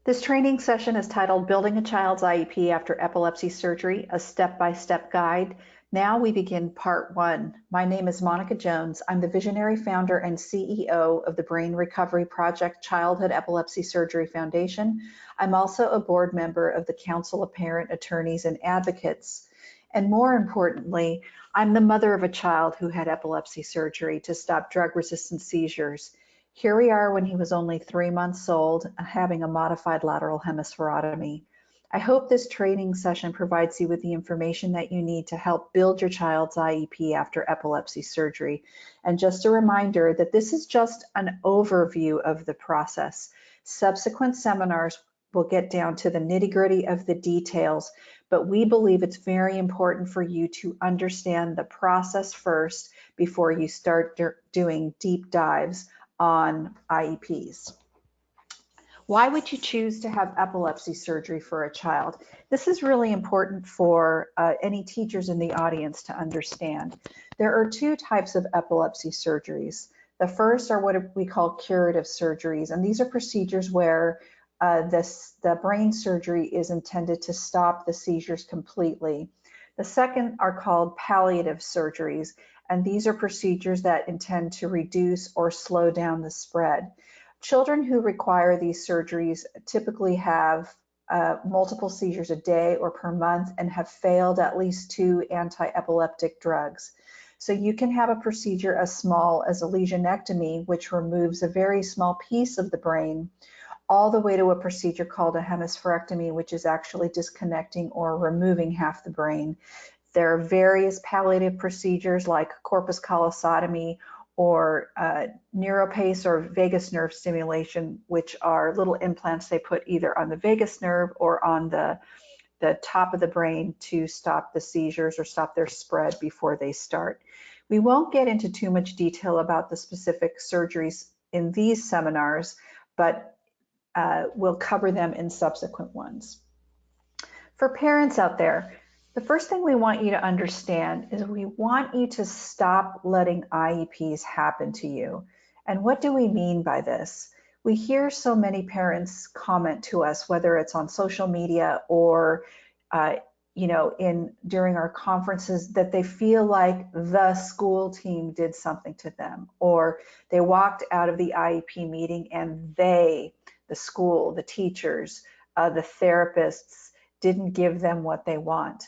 This training session is titled Building a Child's IEP After Epilepsy Surgery, a Step-by-Step Guide. Now we begin part one. My name is Monica Jones. I'm the visionary founder and CEO of the Brain Recovery Project Childhood Epilepsy Surgery Foundation. I'm also a board member of the Council of Parent Attorneys and Advocates. And more importantly, I'm the mother of a child who had epilepsy surgery to stop drug-resistant seizures. Here we are when he was only 3 months old, having a modified lateral hemispherotomy. I hope this training session provides you with the information that you need to help build your child's IEP after epilepsy surgery. And just a reminder that this is just an overview of the process. Subsequent seminars will get down to the nitty-gritty of the details, but we believe it's very important for you to understand the process first before you start doing deep dives on IEPs. Why would you choose to have epilepsy surgery for a child? This is really important for any teachers in the audience to understand. There are two types of epilepsy surgeries. The first are what we call curative surgeries, and these are procedures where the brain surgery is intended to stop the seizures completely. The second are called palliative surgeries, and these are procedures that intend to reduce or slow down the spread. Children who require these surgeries typically have multiple seizures a day or per month and have failed at least 2 anti-epileptic drugs. So you can have a procedure as small as a lesionectomy, which removes a very small piece of the brain, all the way to a procedure called a hemispherectomy, which is actually disconnecting or removing half the brain. There are various palliative procedures like corpus callosotomy or neuropace or vagus nerve stimulation, which are little implants they put either on the vagus nerve or on the top of the brain to stop the seizures or stop their spread before they start. We won't get into too much detail about the specific surgeries in these seminars, but we'll cover them in subsequent ones. For parents out there, the first thing we want you to understand is we want you to stop letting IEPs happen to you. And what do we mean by this? We hear so many parents comment to us, whether it's on social media or during our conferences, that they feel like the school team did something to them, or they walked out of the IEP meeting and they, the school, the teachers, the therapists, didn't give them what they want.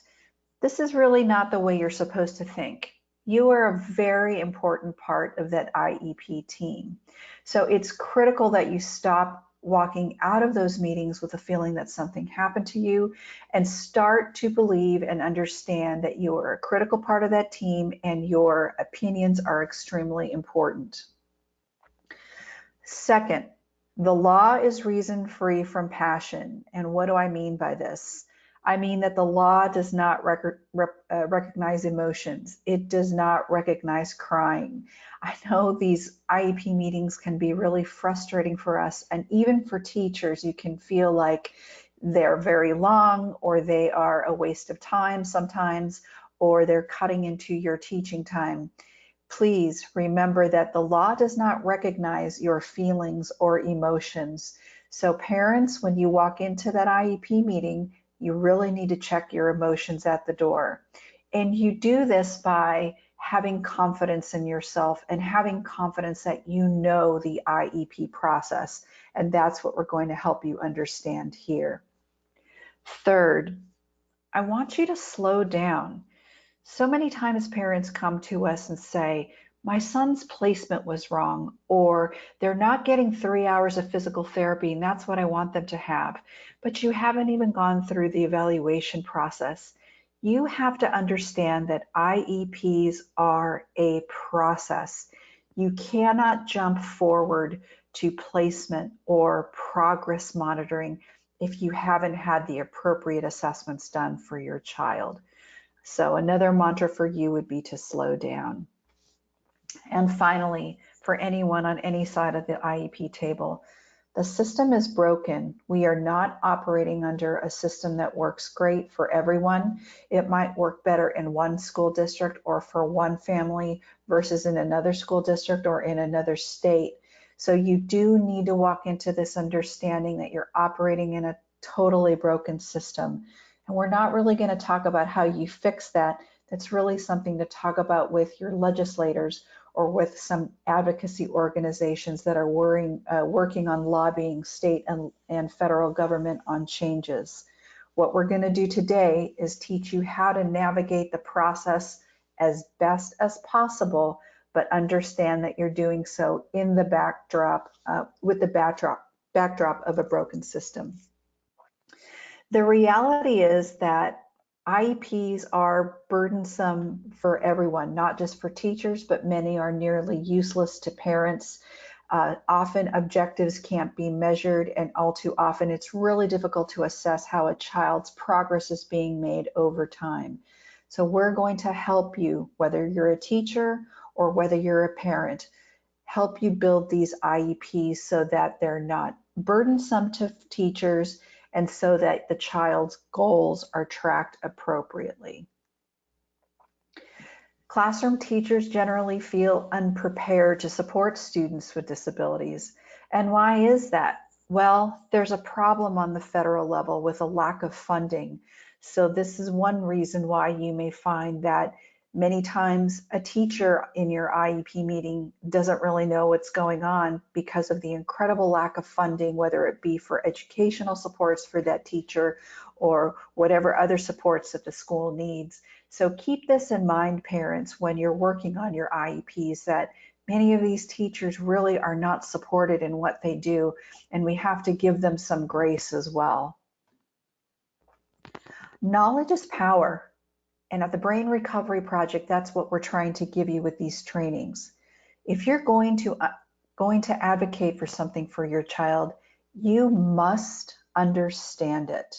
This is really not the way you're supposed to think. You are a very important part of that IEP team. So it's critical that you stop walking out of those meetings with a feeling that something happened to you and start to believe and understand that you are a critical part of that team and your opinions are extremely important. Second, the law is reason free from passion. And what do I mean by this? I mean that the law does not recognize emotions. It does not recognize crying. I know these IEP meetings can be really frustrating for us, and even for teachers, you can feel like they're very long, or they are a waste of time sometimes, or they're cutting into your teaching time. Please remember that the law does not recognize your feelings or emotions. So parents, when you walk into that IEP meeting, you really need to check your emotions at the door. And you do this by having confidence in yourself and having confidence that you know the IEP process. And that's what we're going to help you understand here. Third, I want you to slow down. So many times parents come to us and say, my son's placement was wrong, or they're not getting 3 hours of physical therapy and that's what I want them to have. But you haven't even gone through the evaluation process. You have to understand that IEPs are a process. You cannot jump forward to placement or progress monitoring if you haven't had the appropriate assessments done for your child. So another mantra for you would be to slow down. And finally, for anyone on any side of the IEP table, the system is broken. We are not operating under a system that works great for everyone. It might work better in one school district or for one family versus in another school district or in another state. So you do need to walk into this understanding that you're operating in a totally broken system. And we're not really going to talk about how you fix that. That's really something to talk about with your legislators or with some advocacy organizations that are working on lobbying state and federal government on changes. What we're going to do today is teach you how to navigate the process as best as possible, but understand that you're doing so in the backdrop, with the backdrop of a broken system. The reality is that IEPs are burdensome for everyone, not just for teachers, but many are nearly useless to parents. Often objectives can't be measured, and all too often it's really difficult to assess how a child's progress is being made over time. So we're going to help you, whether you're a teacher or whether you're a parent, help you build these IEPs so that they're not burdensome to teachers and so that the child's goals are tracked appropriately. Classroom teachers generally feel unprepared to support students with disabilities. And why is that? Well, there's a problem on the federal level with a lack of funding. So this is one reason why you may find that many times a teacher in your IEP meeting doesn't really know what's going on because of the incredible lack of funding, whether it be for educational supports for that teacher or whatever other supports that the school needs. So keep this in mind, parents, when you're working on your IEPs, that many of these teachers really are not supported in what they do, and we have to give them some grace as well. Knowledge is power. And at the Brain Recovery Project, that's what we're trying to give you with these trainings. If you're going to advocate for something for your child, you must understand it.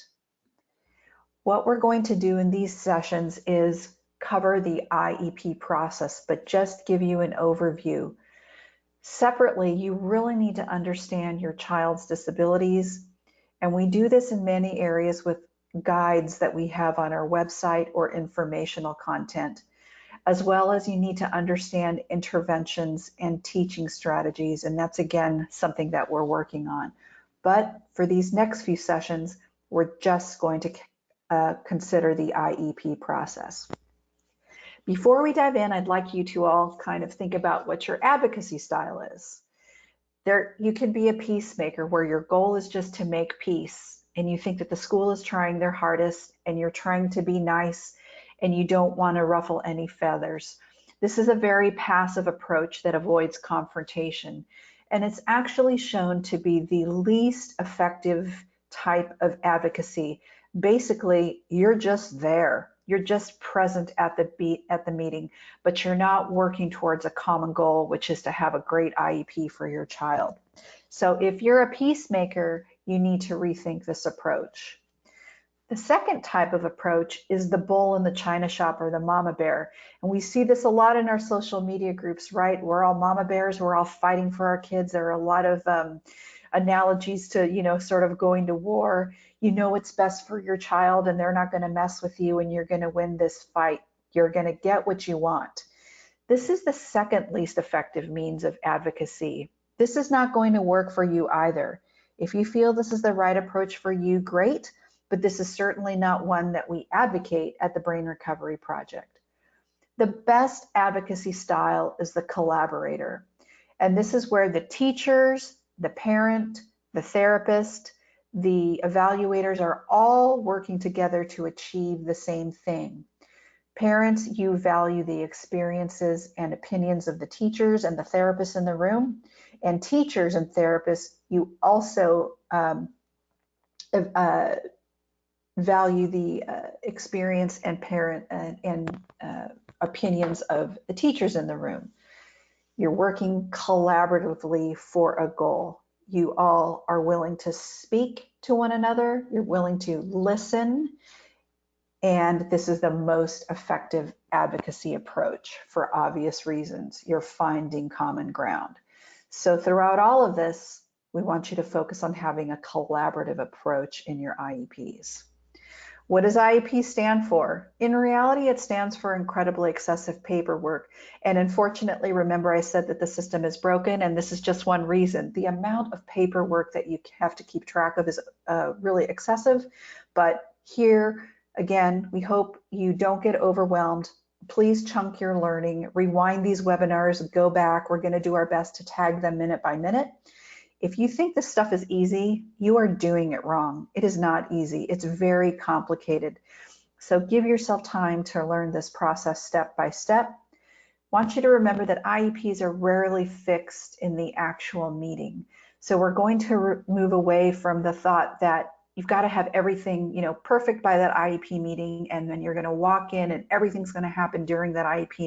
What we're going to do in these sessions is cover the IEP process, but just give you an overview. Separately, you really need to understand your child's disabilities, and we do this in many areas with guides that we have on our website or informational content, as well as you need to understand interventions and teaching strategies, and that's again something that we're working on. But for these next few sessions, we're just going to consider the IEP process. Before we dive in, I'd like you to all kind of think about what your advocacy style is. You can be a peacemaker where your goal is just to make peace, and you think that the school is trying their hardest and you're trying to be nice and you don't want to ruffle any feathers. This is a very passive approach that avoids confrontation, and it's actually shown to be the least effective type of advocacy. Basically, you're just there. You're just present at the meeting, but you're not working towards a common goal, which is to have a great IEP for your child. So if you're a peacemaker, you need to rethink this approach. The second type of approach is the bull in the china shop, or the mama bear. And we see this a lot in our social media groups, right? We're all mama bears. We're all fighting for our kids. There are a lot of analogies to, sort of going to war. You know what's best for your child, and they're not going to mess with you, and you're going to win this fight. You're going to get what you want. This is the second least effective means of advocacy. This is not going to work for you either. If you feel this is the right approach for you, great, but this is certainly not one that we advocate at the Brain Recovery Project. The best advocacy style is the collaborator. And this is where the teachers, the parent, the therapist, the evaluators are all working together to achieve the same thing. Parents, you value the experiences and opinions of the teachers and the therapists in the room. And teachers and therapists, you also value the experience and parent and opinions of the teachers in the room. You're working collaboratively for a goal. You all are willing to speak to one another. You're willing to listen. And this is the most effective advocacy approach for obvious reasons. You're finding common ground. So throughout all of this, we want you to focus on having a collaborative approach in your IEPs. What does IEP stand for? In reality, it stands for incredibly excessive paperwork. And unfortunately, remember I said that the system is broken, and this is just one reason. The amount of paperwork that you have to keep track of is really excessive. But here, again, we hope you don't get overwhelmed. Please chunk your learning, rewind these webinars, go back. We're going to do our best to tag them minute by minute. If you think this stuff is easy, you are doing it wrong. It is not easy. It's very complicated. So give yourself time to learn this process step by step. I want you to remember that IEPs are rarely fixed in the actual meeting. So we're going to move away from the thought that you've got to have everything, perfect by that IEP meeting, and then you're going to walk in and everything's going to happen during that IEP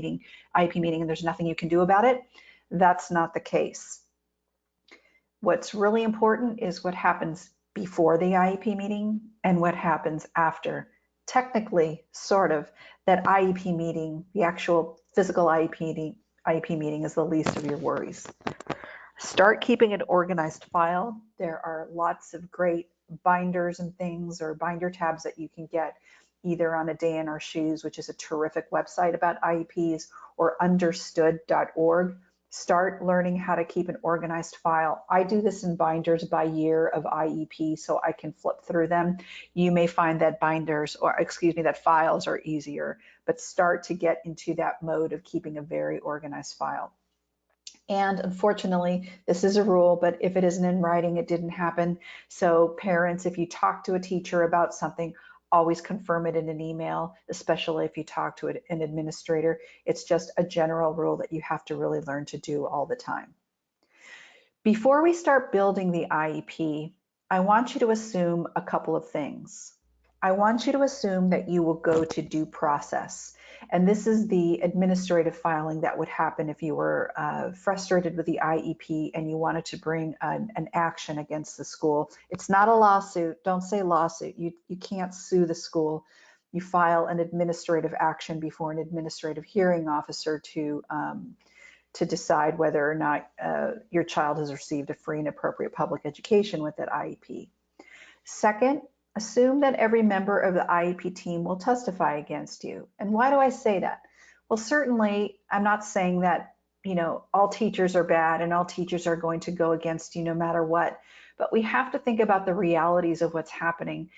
meeting, and there's nothing you can do about it. That's not the case. What's really important is what happens before the IEP meeting and what happens after. Technically, sort of, that IEP meeting, the actual physical IEP meeting is the least of your worries. Start keeping an organized file. There are lots of great binders and things, or binder tabs that you can get either on A Day in Our Shoes, which is a terrific website about IEPs, or understood.org. Start learning how to keep an organized file. I do this in binders by year of IEP, so I can flip through them. You may find that that files are easier, but start to get into that mode of keeping a very organized file. And unfortunately, this is a rule, but if it isn't in writing, it didn't happen. So parents, if you talk to a teacher about something, always confirm it in an email, especially if you talk to an administrator. It's just a general rule that you have to really learn to do all the time. Before we start building the IEP, I want you to assume a couple of things. I want you to assume that you will go to due process. And this is the administrative filing that would happen if you were frustrated with the IEP and you wanted to bring an action against the school. It's not a lawsuit. Don't say lawsuit. You can't sue the school. You file an administrative action before an administrative hearing officer to decide whether or not your child has received a free and appropriate public education with that IEP. Second, assume that every member of the IEP team will testify against you. And why do I say that? Well, certainly, I'm not saying that, all teachers are bad and all teachers are going to go against you no matter what, but we have to think about the realities of what's happening.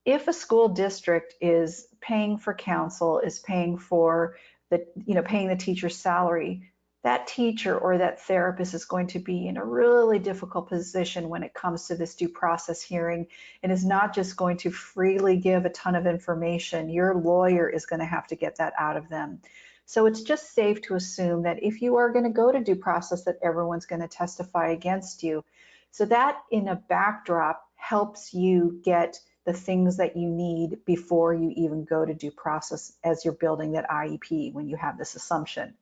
If a school district is paying for counsel, is paying for paying the teacher's salary, that teacher or that therapist is going to be in a really difficult position when it comes to this due process hearing, and is not just going to freely give a ton of information. Your lawyer is going to have to get that out of them. So it's just safe to assume that if you are going to go to due process, that everyone's going to testify against you. So that in a backdrop helps you get the things that you need before you even go to due process as you're building that IEP when you have this assumption.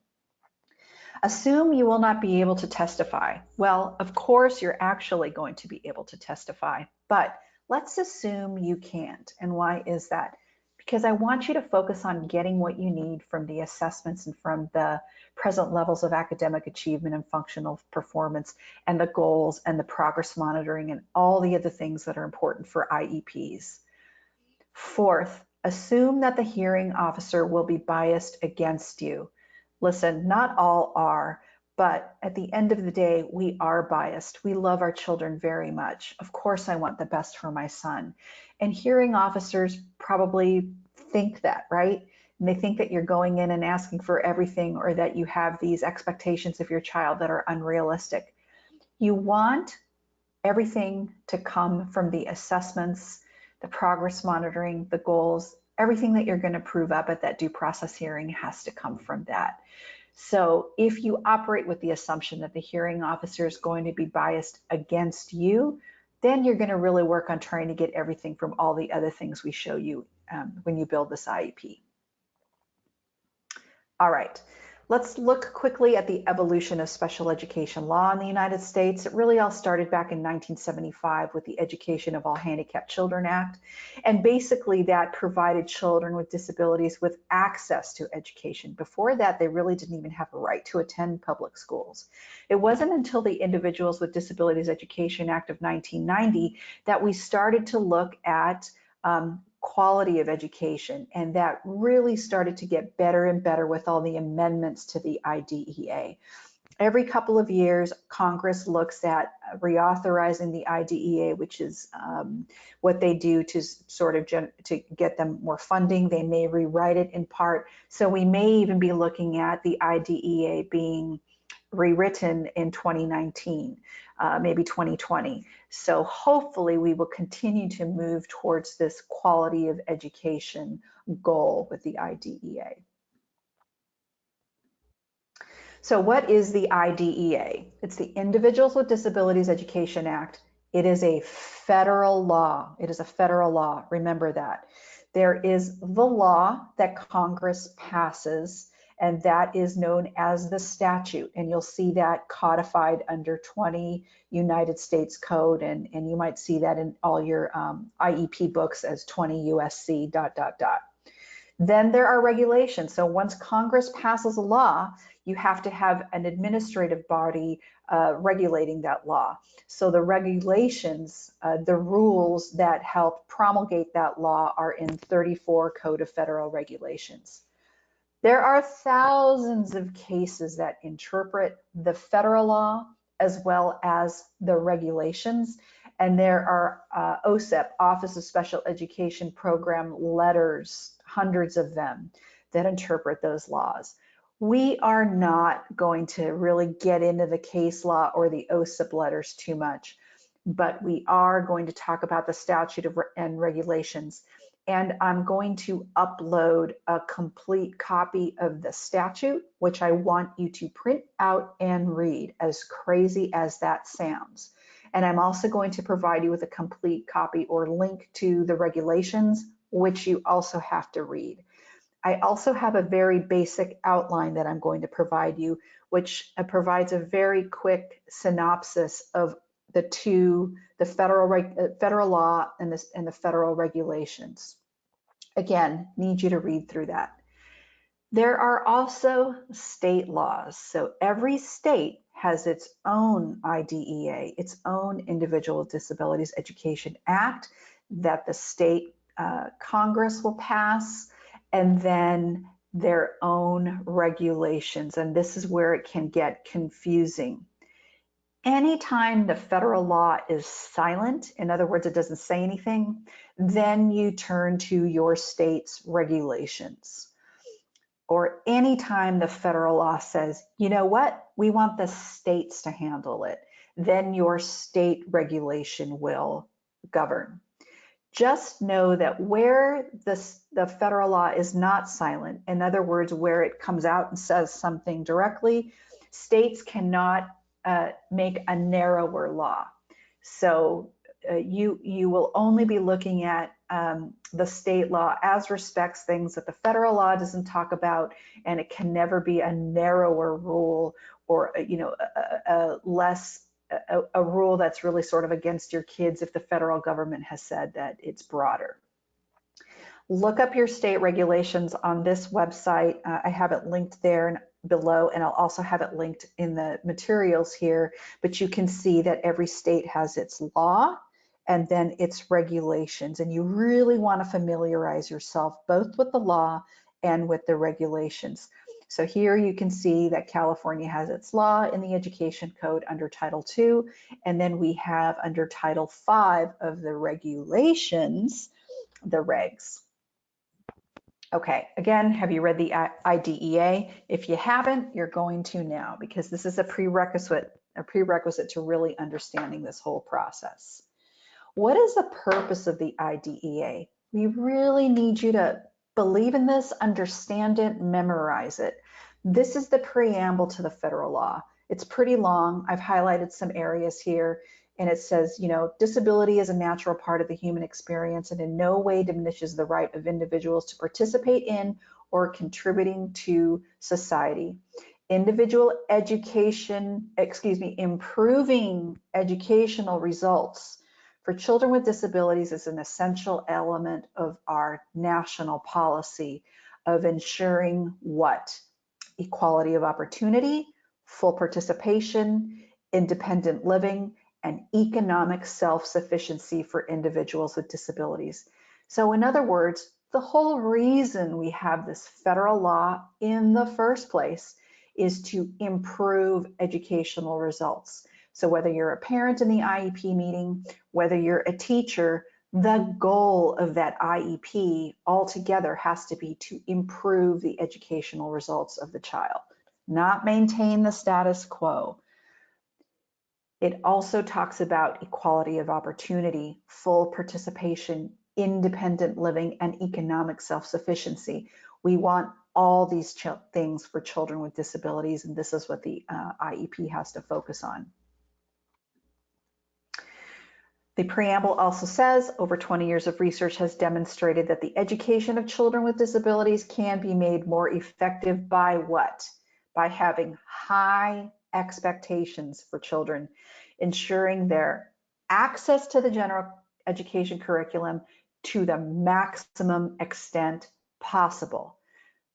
Assume you will not be able to testify. Well, of course, you're actually going to be able to testify, but let's assume you can't. And why is that? Because I want you to focus on getting what you need from the assessments and from the present levels of academic achievement and functional performance and the goals and the progress monitoring and all the other things that are important for IEPs. Fourth, assume that the hearing officer will be biased against you. Listen, not all are, but at the end of the day, we are biased. We love our children very much. Of course, I want the best for my son. And hearing officers probably think that, right? And they think that you're going in and asking for everything, or that you have these expectations of your child that are unrealistic. You want everything to come from the assessments, the progress monitoring, the goals. Everything that you're going to prove up at that due process hearing has to come from that. So if you operate with the assumption that the hearing officer is going to be biased against you, then you're going to really work on trying to get everything from all the other things we show you when you build this IEP. All right. Let's look quickly at the evolution of special education law in the United States. It really all started back in 1975 with the Education of All Handicapped Children Act. And basically that provided children with disabilities with access to education. Before that, they really didn't even have a right to attend public schools. It wasn't until the Individuals with Disabilities Education Act of 1990 that we started to look at quality of education, and that really started to get better and better with all the amendments to the IDEA. Every couple of years, Congress looks at reauthorizing the IDEA, which is what they do to sort of to get them more funding. They may rewrite it in part. So we may even be looking at the IDEA being rewritten in 2019, maybe 2020. So hopefully we will continue to move towards this quality of education goal with the IDEA. So what is the IDEA? It's the Individuals with Disabilities Education Act. It is a federal law. It is a federal law. Remember that. There is the law that Congress passes, and that is known as the statute. And you'll see that codified under 20 United States Code, and you might see that in all your IEP books as 20 USC ... Then there are regulations. So once Congress passes a law, you have to have an administrative body regulating that law. So the regulations, the rules that help promulgate that law are in 34 Code of Federal Regulations. There are thousands of cases that interpret the federal law as well as the regulations. And there are OSEP, Office of Special Education Program letters, hundreds of them that interpret those laws. We are not going to really get into the case law or the OSEP letters too much, but we are going to talk about the statute and regulations. And I'm going to upload a complete copy of the statute, which I want you to print out and read, as crazy as that sounds. And I'm also going to provide you with a complete copy or link to the regulations, which you also have to read. I also have a very basic outline that I'm going to provide you, which provides a very quick synopsis of the federal law and the federal regulations. Again, need you to read through that. There are also state laws. So every state has its own IDEA, its own Individual with Disabilities Education Act that the state Congress will pass, and then their own regulations. And this is where it can get confusing. Anytime the federal law is silent, in other words, it doesn't say anything, then you turn to your state's regulations. Or anytime the federal law says, you know what, we want the states to handle it, then your state regulation will govern. Just know that where the federal law is not silent, in other words, where it comes out and says something directly, states cannot make a narrower law. So you will only be looking at the state law as respects things that the federal law doesn't talk about, and it can never be a narrower rule or a rule that's really sort of against your kids if the federal government has said that it's broader. Look up your state regulations on this website. I have it linked there below, and I'll also have it linked in the materials here, but you can see that every state has its law and then its regulations, and you really want to familiarize yourself both with the law and with the regulations. So here you can see that California has its law in the Education Code under Title II, and then we have under Title V of the regulations, the regs. Okay, again, have you read the IDEA? If you haven't, you're going to now, because this is a prerequisite to really understanding this whole process. What is the purpose of the IDEA? We really need you to believe in this, understand it, memorize it. This is the preamble to the federal law. It's pretty long. I've highlighted some areas here, and it says, disability is a natural part of the human experience and in no way diminishes the right of individuals to participate in or contributing to society. Individual education, improving educational results for children with disabilities is an essential element of our national policy of ensuring what? Equality of opportunity, full participation, independent living, and economic self-sufficiency for individuals with disabilities. So in other words, the whole reason we have this federal law in the first place is to improve educational results. So whether you're a parent in the IEP meeting, whether you're a teacher, the goal of that IEP altogether has to be to improve the educational results of the child, not maintain the status quo. It also talks about equality of opportunity, full participation, independent living, and economic self-sufficiency. We want all these things for children with disabilities, and this is what the IEP has to focus on. The preamble also says, over 20 years of research has demonstrated that the education of children with disabilities can be made more effective by what? By having high expectations for children, ensuring their access to the general education curriculum to the maximum extent possible.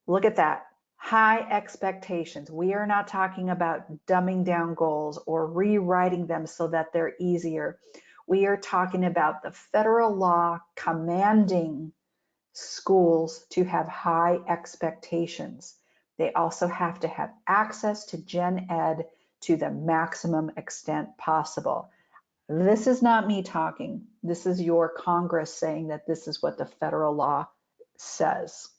Look at that, high expectations. We are not talking about dumbing down goals or rewriting them so that they're easier. We are talking about the federal law commanding schools to have high expectations. They also have to have access to gen ed to the maximum extent possible. This is not me talking. This is your Congress saying that this is what the federal law says.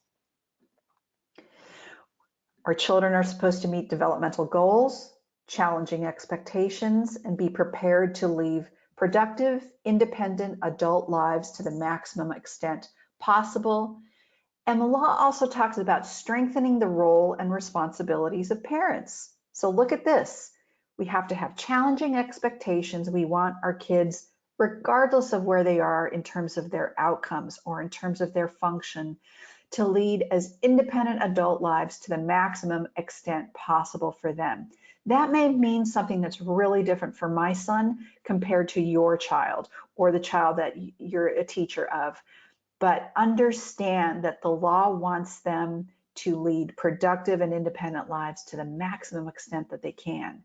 Our children are supposed to meet developmental goals, challenging expectations, and be prepared to lead productive, independent adult lives to the maximum extent possible. And the law also talks about strengthening the role and responsibilities of parents. So look at this. We have to have challenging expectations. We want our kids, regardless of where they are in terms of their outcomes or in terms of their function, to lead as independent adult lives to the maximum extent possible for them. That may mean something that's really different for my son compared to your child or the child that you're a teacher of. But understand that the law wants them to lead productive and independent lives to the maximum extent that they can.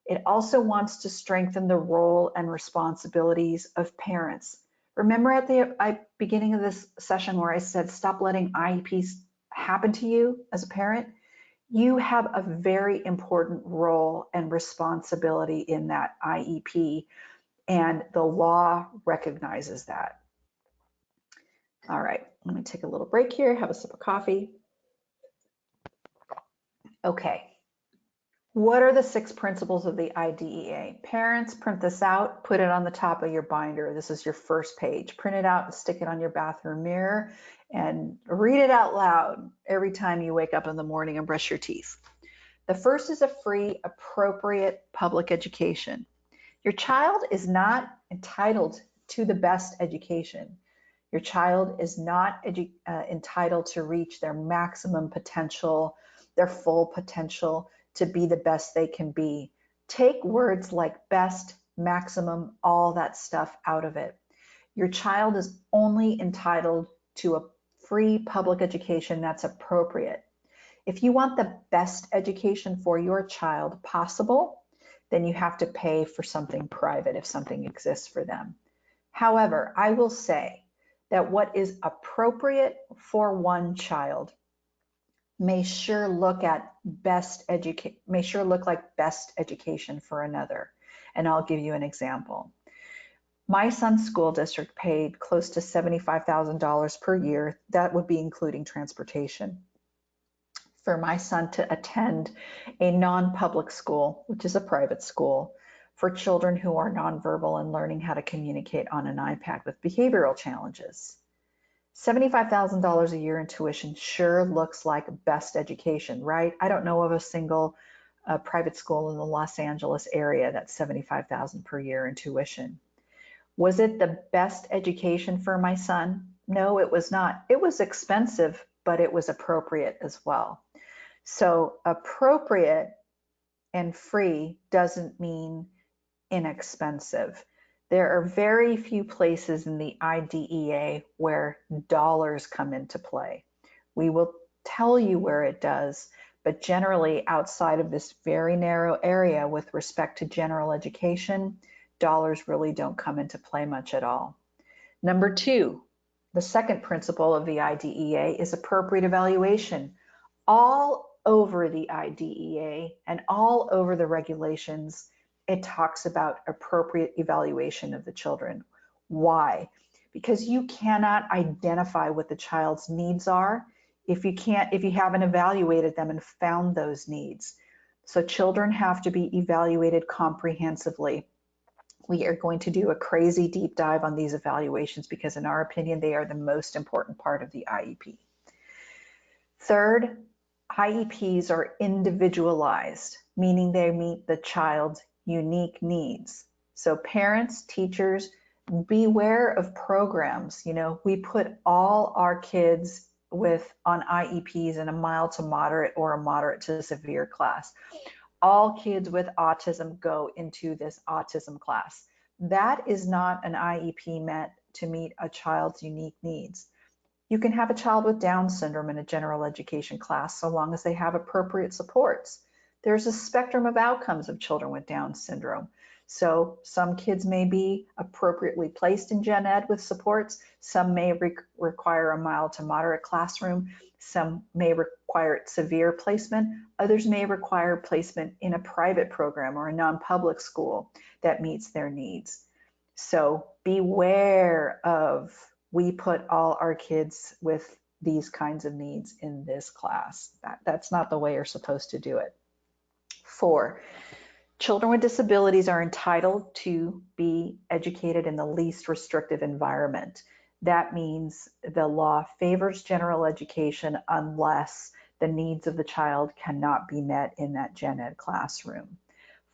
It also wants to strengthen the role and responsibilities of parents. Remember at the beginning of this session where I said, stop letting IEPs happen to you as a parent? You have a very important role and responsibility in that IEP, and the law recognizes that. All right, let me take a little break here, have a sip of coffee. Okay, what are the 6 principles of the IDEA? Parents, print this out, put it on the top of your binder. This is your first page. Print it out and stick it on your bathroom mirror and read it out loud every time you wake up in the morning and brush your teeth. The first is a free, appropriate public education. Your child is not entitled to the best education. Your child is not entitled to reach their maximum potential, their full potential, to be the best they can be. Take words like best, maximum, all that stuff out of it. Your child is only entitled to a free public education that's appropriate. If you want the best education for your child possible, then you have to pay for something private if something exists for them. However, I will say that what is appropriate for one child may sure look like best education for another. And I'll give you an example. My son's school district paid close to $75,000 per year. That would be including transportation, for my son to attend a non-public school, which is a private school, for children who are nonverbal and learning how to communicate on an iPad with behavioral challenges. $75,000 a year in tuition sure looks like best education, right? I don't know of a single private school in the Los Angeles area that's $75,000 per year in tuition. Was it the best education for my son? No, it was not. It was expensive, but it was appropriate as well. So appropriate and free doesn't mean inexpensive. There are very few places in the IDEA where dollars come into play. We will tell you where it does, but generally outside of this very narrow area with respect to general education, dollars really don't come into play much at all. Number 2, The second principle of the IDEA is appropriate evaluation. All over the IDEA and all over the regulations, it talks about appropriate evaluation of the children. Why? Because you cannot identify what the child's needs are if you haven't evaluated them and found those needs. So children have to be evaluated comprehensively. We are going to do a crazy deep dive on these evaluations because in our opinion, they are the most important part of the IEP. Third, IEPs are individualized, meaning they meet the child's unique needs. So parents, teachers, beware of programs. We put all our kids on IEPs in a mild to moderate or a moderate to severe class. All kids with autism go into this autism class. That is not an IEP meant to meet a child's unique needs. You can have a child with Down syndrome in a general education class so long as they have appropriate supports. There's a spectrum of outcomes of children with Down syndrome. So some kids may be appropriately placed in gen ed with supports. Some may require a mild to moderate classroom. Some may require severe placement. Others may require placement in a private program or a non-public school that meets their needs. So beware of, we put all our kids with these kinds of needs in this class. That's not the way you're supposed to do it. 4, children with disabilities are entitled to be educated in the least restrictive environment. That means the law favors general education unless the needs of the child cannot be met in that gen ed classroom.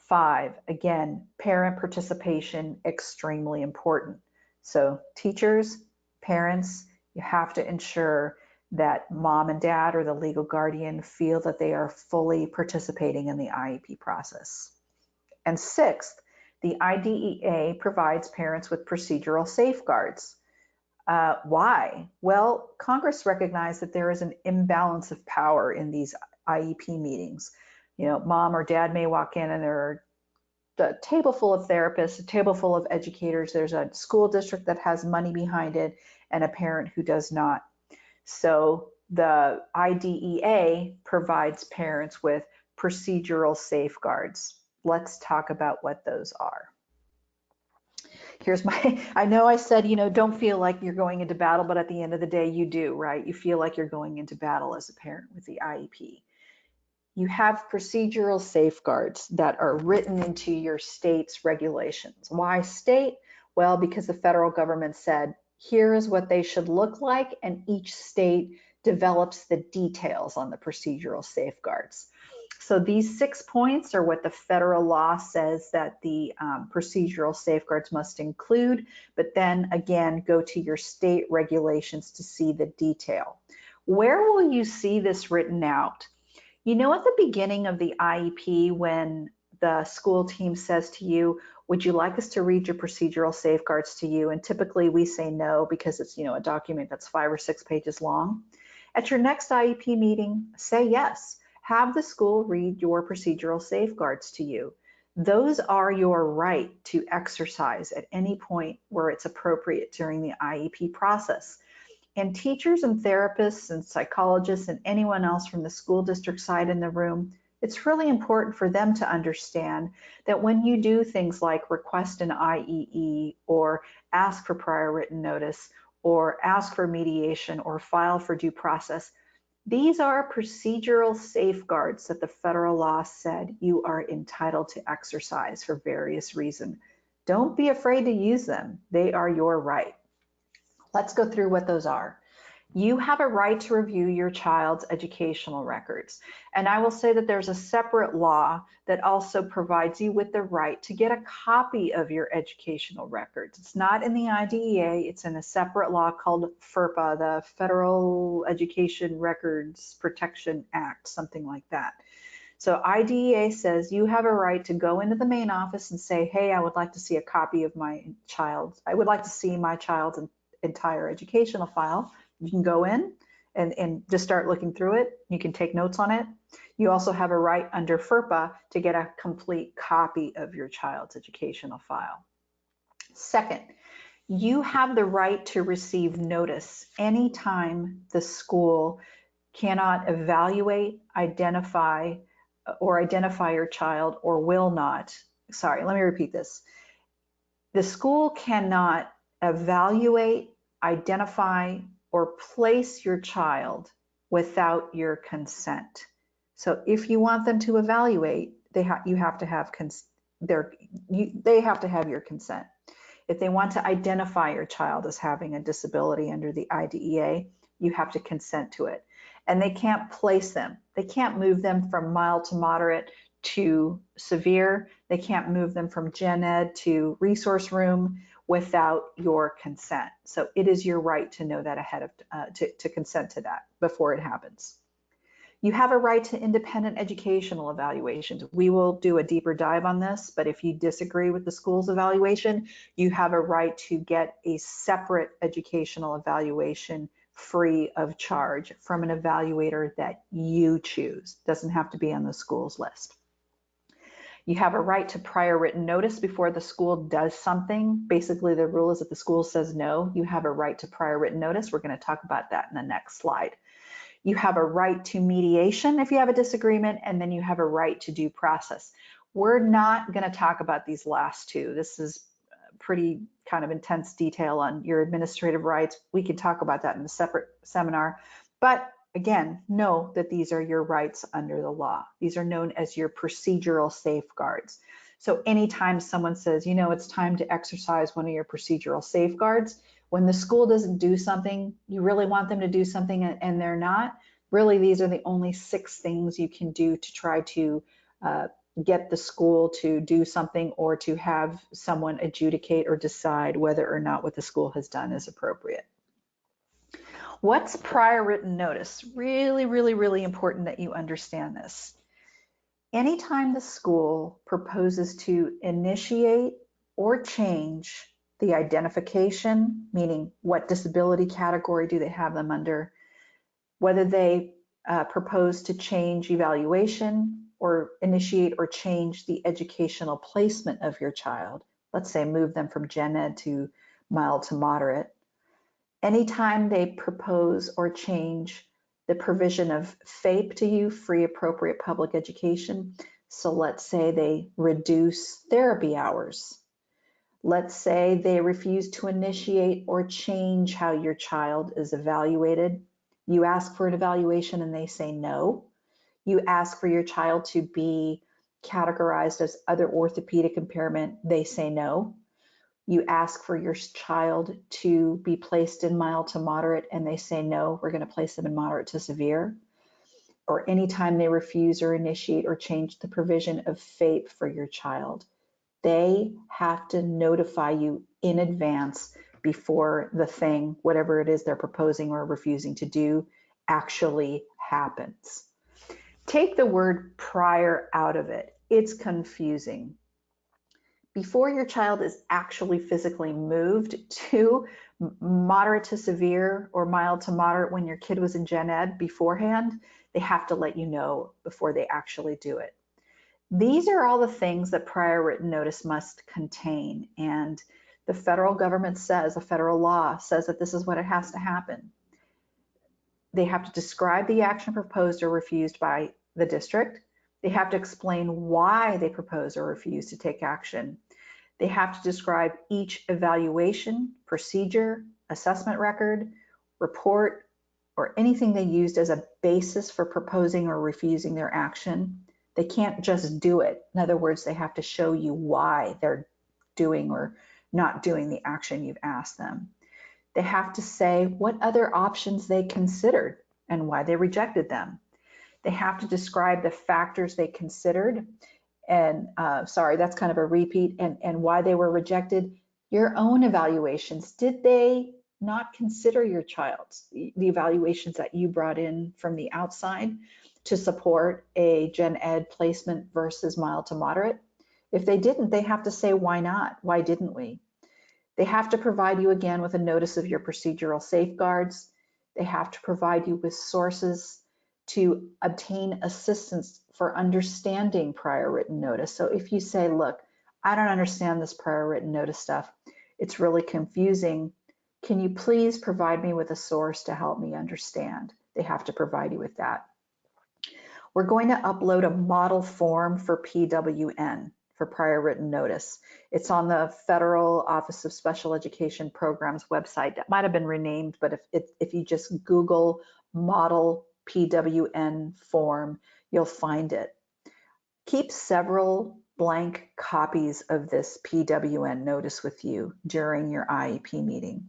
5, again, parent participation, extremely important. So teachers, parents, you have to ensure that mom and dad or the legal guardian feel that they are fully participating in the IEP process. And 6th, the IDEA provides parents with procedural safeguards. Why? Well, Congress recognized that there is an imbalance of power in these IEP meetings. Mom or dad may walk in and there are a table full of therapists, a table full of educators. There's a school district that has money behind it and a parent who does not. So the IDEA provides parents with procedural safeguards. Let's talk about what those are. I know I said, don't feel like you're going into battle, but at the end of the day, you do, right? You feel like you're going into battle as a parent with the IEP. You have procedural safeguards that are written into your state's regulations. Why state? Well, because the federal government said, here is what they should look like, and each state develops the details on the procedural safeguards. So these 6 points are what the federal law says that the procedural safeguards must include, but then again, go to your state regulations to see the detail. Where will you see this written out? At the beginning of the IEP, when the school team says to you, would you like us to read your procedural safeguards to you? And typically we say no because it's, a document that's 5 or 6 pages long. At your next IEP meeting, say yes. Have the school read your procedural safeguards to you. Those are your right to exercise at any point where it's appropriate during the IEP process. And teachers and therapists and psychologists and anyone else from the school district side in the room, it's really important for them to understand that when you do things like request an IEE or ask for prior written notice or ask for mediation or file for due process, these are procedural safeguards that the federal law said you are entitled to exercise for various reasons. Don't be afraid to use them. They are your right. Let's go through what those are. You have a right to review your child's educational records. And I will say that there's a separate law that also provides you with the right to get a copy of your educational records. It's not in the IDEA, it's in a separate law called FERPA, the Federal Education Records Protection Act, something like that. So IDEA says you have a right to go into the main office and say, hey, I would like to see a copy of my child. I would like to see my child's entire educational file. You can go in and just start looking through it. You can take notes on it. You also have a right under FERPA to get a complete copy of your child's educational file. Second, You have the right to receive notice anytime the school cannot evaluate, identify your child, or will not. Sorry, let me repeat this. The school cannot evaluate, identify, or place your child without your consent. So if you want them to evaluate, they have to have your consent. If they want to identify your child as having a disability under the IDEA, you have to consent to it. And they can't place them. They can't move them from mild to moderate to severe. They can't move them from gen ed to resource room without your consent. So it is your right to know that ahead of, to consent to that before it happens. You have a right to independent educational evaluations. We will do a deeper dive on this, but if you disagree with the school's evaluation, you have a right to get a separate educational evaluation free of charge from an evaluator that you choose. Doesn't have to be on the school's list. You have a right to prior written notice before the school does something. Basically, the rule is if the school says no, you have a right to prior written notice. We're going to talk about that in the next slide. You have a right to mediation if you have a disagreement, and then you have a right to due process. We're not going to talk about these last two. This is pretty kind of intense detail on your administrative rights. We can talk about that in a separate seminar. But again, know that these are your rights under the law. These are known as your procedural safeguards. So anytime someone says, you know, it's time to exercise one of your procedural safeguards, when the school doesn't do something, you really want them to do something and they're not, really these are the only 6 things you can do to try to get the school to do something or to have someone adjudicate or decide whether or not what the school has done is appropriate. What's prior written notice? Really, really, really important that you understand this. Anytime the school proposes to initiate or change the identification, meaning what disability category do they have them under, whether they propose to change evaluation or initiate or change the educational placement of your child, let's say move them from gen ed to mild to moderate, anytime they propose or change the provision of FAPE to you, free appropriate public education, so let's say they reduce therapy hours, let's say they refuse to initiate or change how your child is evaluated. You ask for an evaluation and they say no. You ask for your child to be categorized as other orthopedic impairment, they say no. You ask for your child to be placed in mild to moderate and they say no, we're going to place them in moderate to severe. Or anytime they refuse or initiate or change the provision of FAPE for your child, they have to notify you in advance before the thing, whatever it is they're proposing or refusing to do, actually happens. Take the word prior out of it. It's confusing. Before your child is actually physically moved to moderate to severe or mild to moderate when your kid was in gen ed beforehand, they have to let you know before they actually do it. These are all the things that prior written notice must contain, and the federal government says, a federal law says that this is what it has to happen. They have to describe the action proposed or refused by the district. They have to explain why they propose or refuse to take action. They have to describe each evaluation, procedure, assessment record, report, or anything they used as a basis for proposing or refusing their action. They can't just do it. In other words, they have to show you why they're doing or not doing the action you've asked them. They have to say what other options they considered and why they rejected them. They have to describe the factors they considered and, sorry, that's kind of a repeat, and why they were rejected. Your own evaluations, did they not consider your child's, the evaluations that you brought in from the outside to support a gen ed placement versus mild to moderate? If they didn't, they have to say, why not? Why didn't we? They have to provide you again with a notice of your procedural safeguards. They have to provide you with sources to obtain assistance for understanding prior written notice. So if you say, look, I don't understand this prior written notice stuff, It's really confusing. Can you please provide me with a source to help me understand? They have to provide you with that. We're going to upload a model form for PWN, for prior written notice. It's on the Federal Office of Special Education Programs website. That might have been renamed, but if you just Google model PWN form, you'll find it. Keep several blank copies of this PWN notice with you during your IEP meeting.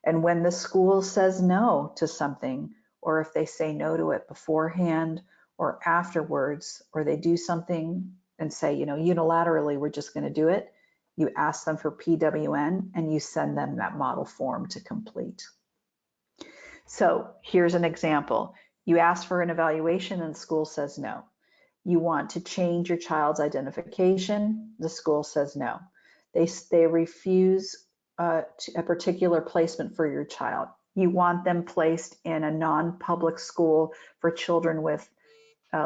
And when the school says no to something, or if they say no to it beforehand or afterwards, or they do something and say, unilaterally, we're just going to do it, you ask them for PWN and you send them that model form to complete. So here's an example. You ask for an evaluation and the school says no. You want to change your child's identification, the school says no. They refuse a particular placement for your child. You want them placed in a non-public school for children with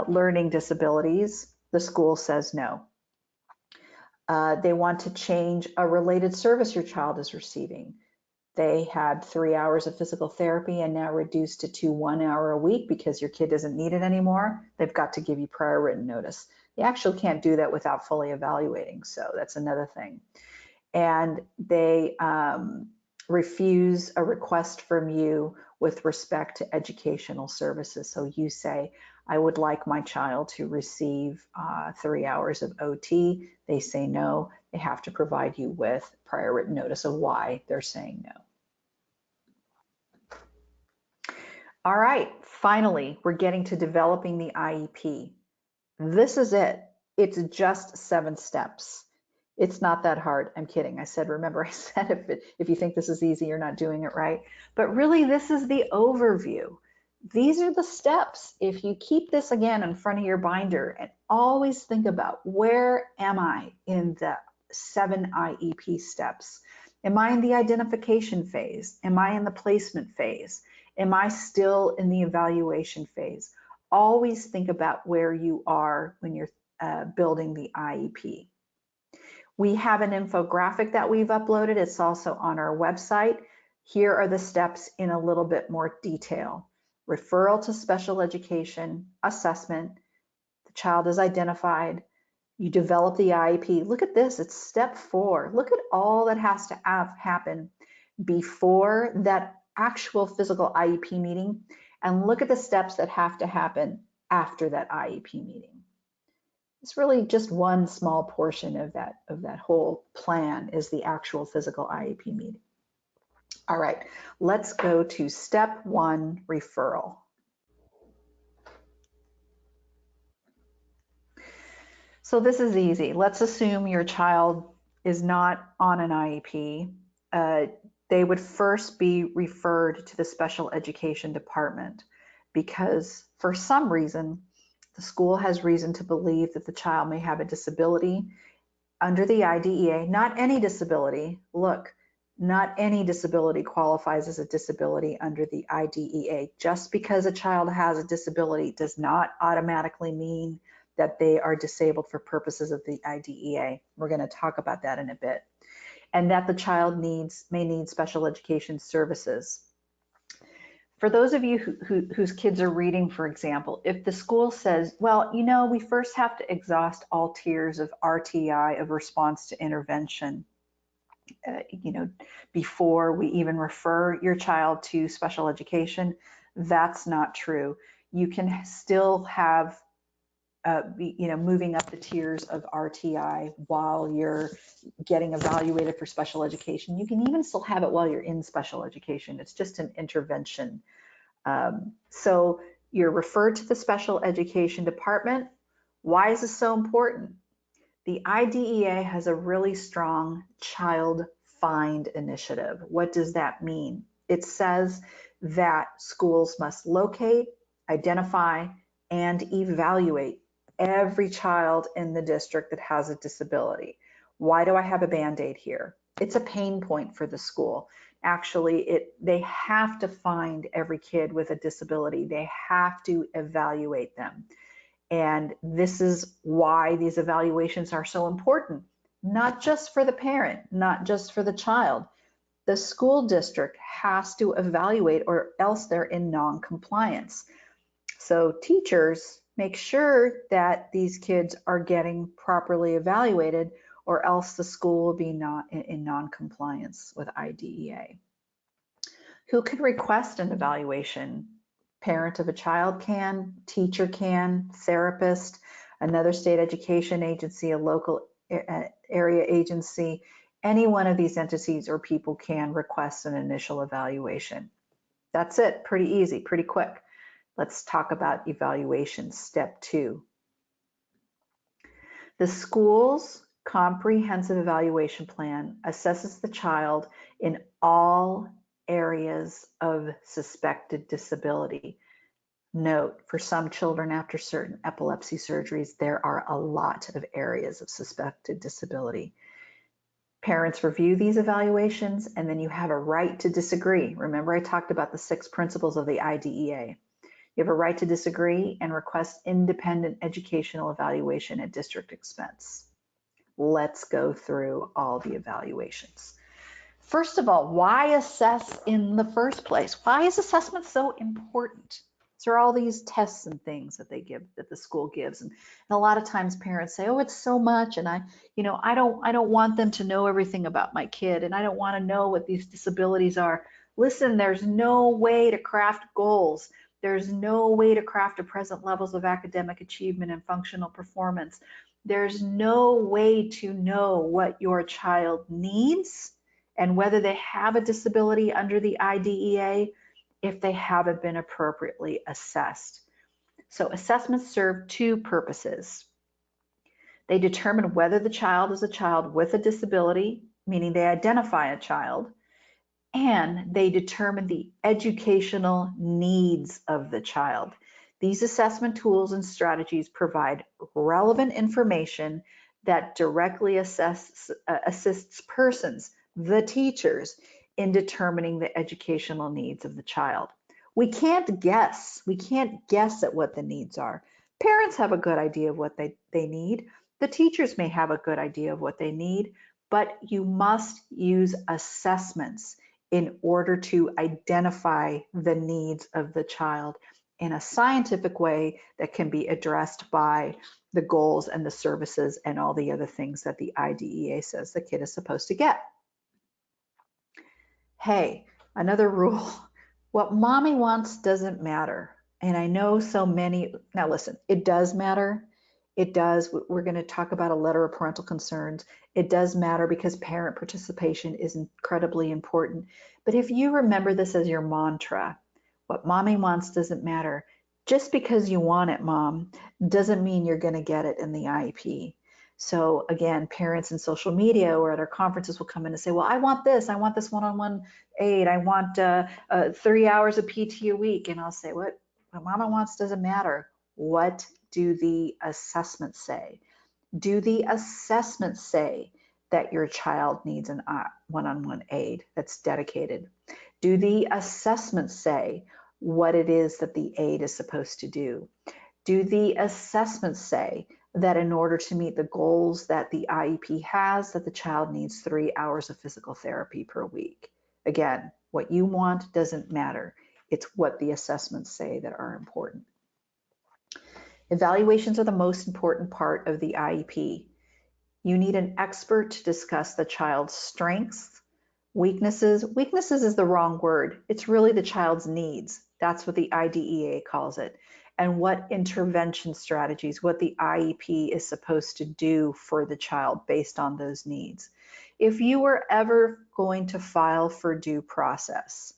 learning disabilities, the school says no. They want to change a related service your child is receiving. They had 3 hours of physical therapy and now reduced it to 1 hour a week because your kid doesn't need it anymore. They've got to give you prior written notice. They actually can't do that without fully evaluating, so that's another thing. And they refuse a request from you with respect to educational services. So you say, I would like my child to receive 3 hours of OT. They say no. They have to provide you with prior written notice of why they're saying no. All right, finally, we're getting to developing the IEP. This is it. It's just 7 steps. It's not that hard. I'm kidding. I said if you think this is easy, you're not doing it right. But really, this is the overview. These are the steps. If you keep this again in front of your binder and always think about, where am I in the 7 IEP steps? Am I in the identification phase? Am I in the placement phase? Am I still in the evaluation phase? Always think about where you are when you're building the IEP. We have an infographic that we've uploaded. It's also on our website. Here are the steps in a little bit more detail. Referral to special education, assessment, the child is identified, you develop the IEP. Look at this, it's step 4. Look at all that has to happen before that actual physical IEP meeting, and look at the steps that have to happen after that IEP meeting. It's really just one small portion of that whole plan is the actual physical IEP meeting. All right, let's go to step 1, referral. So this is easy. Let's assume your child is not on an IEP. They would first be referred to the special education department because for some reason, the school has reason to believe that the child may have a disability under the IDEA. Not any disability. Look, not any disability qualifies as a disability under the IDEA. Just because a child has a disability does not automatically mean that they are disabled for purposes of the IDEA. We're going to talk about that in a bit. And that the child may need special education services. For those of you whose kids are reading, for example, if the school says, well, we first have to exhaust all tiers of RTI, of response to intervention, before we even refer your child to special education, that's not true. You can still have moving up the tiers of RTI while you're getting evaluated for special education. You can even still have it while you're in special education. It's just an intervention. So you're referred to the special education department. Why is this so important? The IDEA has a really strong child find initiative. What does that mean? It says that schools must locate, identify, and evaluate every child in the district that has a disability. Why do I have a Band-Aid here? It's a pain point for the school. Actually, they have to find every kid with a disability. They have to evaluate them. And this is why these evaluations are so important. not just for the parent, not just for the child. The school district has to evaluate or else they're in non-compliance. So teachers make sure that these kids are getting properly evaluated or else the school will be not in non-compliance with IDEA. Who can request an evaluation? Parent of a child can, teacher can, therapist, another state education agency, a local area agency, any one of these entities or people can request an initial evaluation. That's it, pretty easy, pretty quick. Let's talk about evaluation, step 2. The school's comprehensive evaluation plan assesses the child in all areas of suspected disability. Note, for some children after certain epilepsy surgeries, there are a lot of areas of suspected disability. Parents review these evaluations, and then you have a right to disagree. Remember, I talked about the 6 principles of the IDEA. You have a right to disagree and request independent educational evaluation at district expense. Let's go through all the evaluations. First of all, why assess in the first place? Why is assessment so important? There are all these tests and things that they give, that the school gives, and a lot of times parents say, "Oh, it's so much," and I don't want them to know everything about my kid, and I don't want to know what these disabilities are. Listen, there's no way to craft goals. There's no way to craft a present levels of academic achievement and functional performance. There's no way to know what your child needs and whether they have a disability under the IDEA if they haven't been appropriately assessed. So assessments serve 2 purposes. They determine whether the child is a child with a disability, meaning they identify a child, and they determine the educational needs of the child. These assessment tools and strategies provide relevant information that directly assists persons, the teachers, in determining the educational needs of the child. We can't guess. We can't guess at what the needs are. Parents have a good idea of what they need. The teachers may have a good idea of what they need, but you must use assessments in order to identify the needs of the child in a scientific way that can be addressed by the goals and the services and all the other things that the IDEA says the kid is supposed to get. Hey, another rule, what mommy wants doesn't matter. And I know so many, now listen, it does matter. It does. We're going to talk about a letter of parental concerns. It does matter because parent participation is incredibly important. But if you remember this as your mantra, what mommy wants doesn't matter. Just because you want it, mom, doesn't mean you're going to get it in the IEP. So again, parents in social media or at our conferences will come in and say, well, I want this one-on-one aid. I want 3 hours of PT a week. And I'll say, what mama wants doesn't matter. What do the assessments say? Do the assessments say that your child needs an one-on-one aid that's dedicated? Do the assessments say what it is that the aid is supposed to do? Do the assessments say that in order to meet the goals that the IEP has, that the child needs 3 hours of physical therapy per week? Again, what you want doesn't matter. It's what the assessments say that are important. Evaluations are the most important part of the IEP. You need an expert to discuss the child's strengths, weaknesses. Weaknesses is the wrong word. It's really the child's needs. That's what the IDEA calls it. And what intervention strategies, what the IEP is supposed to do for the child based on those needs. If you were ever going to file for due process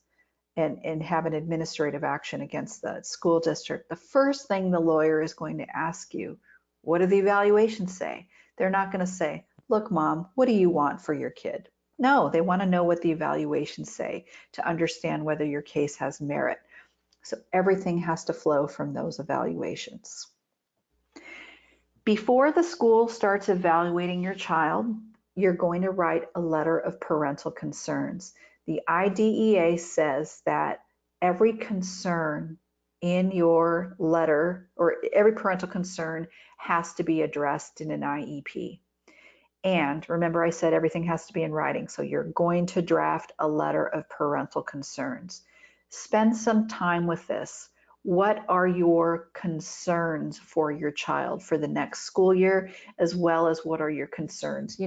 and have an administrative action against the school district, the first thing the lawyer is going to ask you, what do the evaluations say? They're not going to say, look, mom, what do you want for your kid? No, they want to know what the evaluations say to understand whether your case has merit. So everything has to flow from those evaluations. Before the school starts evaluating your child, you're going to write a letter of parental concerns. The IDEA says that every concern in your letter or every parental concern has to be addressed in an IEP. And remember, I said everything has to be in writing. So you're going to draft a letter of parental concerns. Spend some time with this. What are your concerns for your child for the next school year, as well as what are your concerns,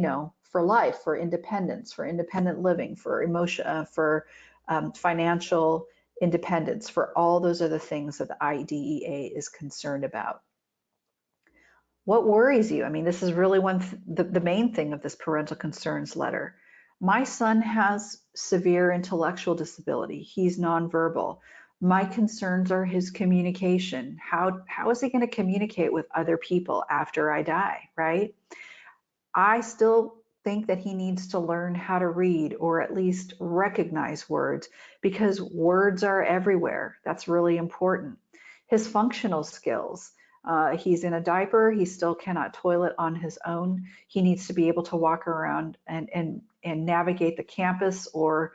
for life, for independent living, for emotion, for financial independence, for all those other things that the IDEA is concerned about. What worries you? I mean, this is really the main thing of this parental concerns letter. My son has severe intellectual disability. He's nonverbal. My concerns are his communication. How is he going to communicate with other people after I die, right? I still think that he needs to learn how to read or at least recognize words because words are everywhere. That's really important. His functional skills. He's in a diaper. He still cannot toilet on his own. He needs to be able to walk around and navigate the campus or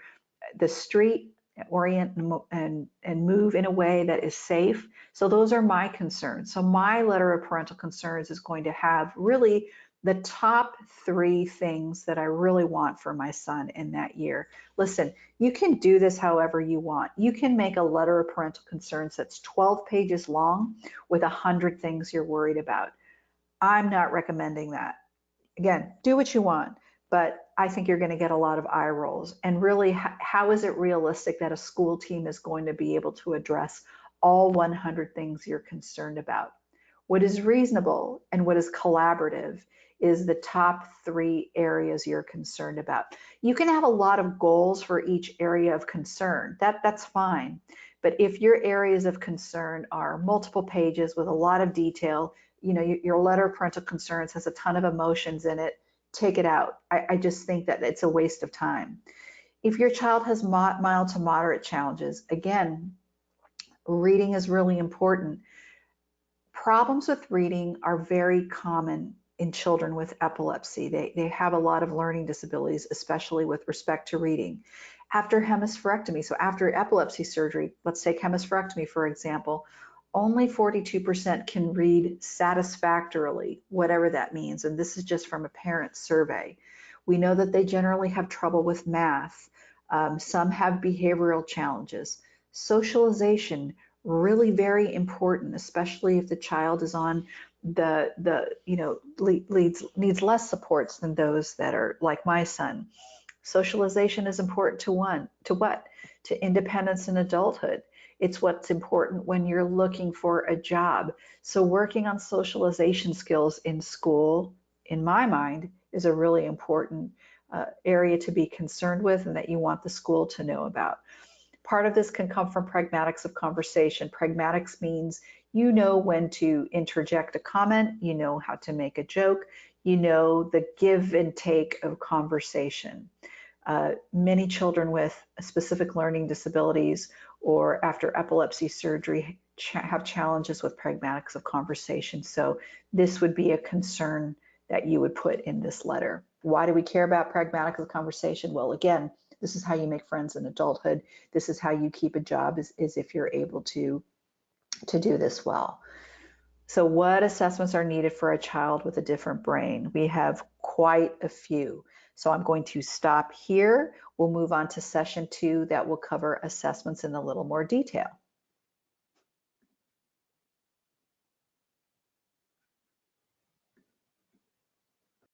the street, orient and move in a way that is safe. So those are my concerns. So my letter of parental concerns is going to have really the top 3 things that I really want for my son in that year. Listen, you can do this however you want. You can make a letter of parental concerns that's 12 pages long with 100 things you're worried about. I'm not recommending that. Again, do what you want, but I think you're going to get a lot of eye rolls. And really, how is it realistic that a school team is going to be able to address all 100 things you're concerned about? What is reasonable and what is collaborative is the top 3 areas you're concerned about. You can have a lot of goals for each area of concern. That's fine. But if your areas of concern are multiple pages with a lot of detail, your letter of parental concerns has a ton of emotions in it, take it out. I just think that it's a waste of time. If your child has mild to moderate challenges, again, reading is really important. Problems with reading are very common in children with epilepsy. They have a lot of learning disabilities, especially with respect to reading. After hemispherectomy, so after epilepsy surgery, let's take hemispherectomy for example, only 42% can read satisfactorily, whatever that means. And this is just from a parent survey. We know that they generally have trouble with math. Some have behavioral challenges. Socialization, really very important, especially if the child is on needs less supports than those that are like my son. Socialization is important to independence and adulthood. It's what's important when you're looking for a job. So working on socialization skills in school, in my mind, is a really important area to be concerned with and that you want the school to know about. Part of this can come from pragmatics of conversation. Pragmatics means you know when to interject a comment, you know how to make a joke, you know the give and take of conversation. Many children with specific learning disabilities or after epilepsy surgery have challenges with pragmatics of conversation. So this would be a concern that you would put in this letter. Why do we care about pragmatics of conversation? Well, again, this is how you make friends in adulthood. This is how you keep a job, is if you're able to do this well. So what assessments are needed for a child with a different brain? We have quite a few. So I'm going to stop here. We'll move on to session 2 that will cover assessments in a little more detail.